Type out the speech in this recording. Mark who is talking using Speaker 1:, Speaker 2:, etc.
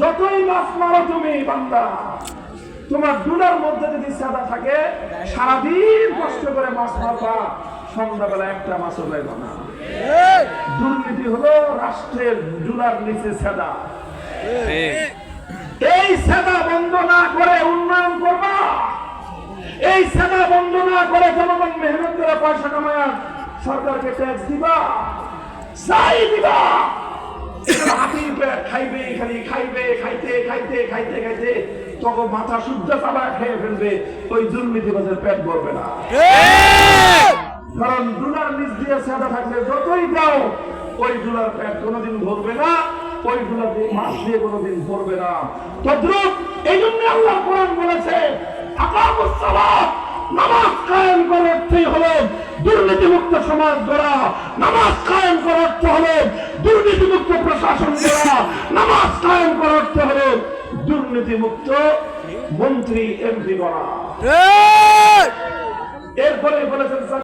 Speaker 1: যতই মাছ মারো তুমি বান্দা, তোমার ডুলার মধ্যে যদি সাদা থাকে, সারাদিন কষ্ট করে মাছ মারবা, সন্ধ্যাবেলা একটা মাছও পাইবা না। দুর্নীতি হলো রাষ্ট্রের ডুলার নিচে সাদা। এই সাদা বন্ধ না করে উন্নয়ন করবা, এই সাদা বন্ধ না করে জনগণ মেহনত করে পয়সা কামায় সরকারকে ট্যাক্স দিবা, চাই দিবা, খাইবে, খালি খাইবে, খাইতে খাইতে খাইতে খাইতে তখন মাথা শুদ্ধ চালা খেয়ে ফেলবে, ওই দুর্নীতিবাজের পেট ভরবে না। কারণ ডুলার নিচ দিয়ে সাদা থাকলে যতই দাও, ওই ডুলার পেট কোনোদিন ভরবে না, ওই ডুলার দিয়ে মাছ দিয়ে কোনোদিন ভরবে না। তদ্রুপ এই জন্য আল্লাহ কোরআন বলেছে, আকামুস সালাত, নামাজ কায়েম করার অর্থই হলো দুর্নীতিমুক্ত সমাজ গড়া, নামাজ কায়েম করার অর্থ হলো দুর্নীতিমুক্ত প্রশাসন গড়া, নামাজ কায়েম করার অর্থ হলো দুর্নীতিমুক্ত মন্ত্রী এমপি গড়া। এরপরে বলেছেন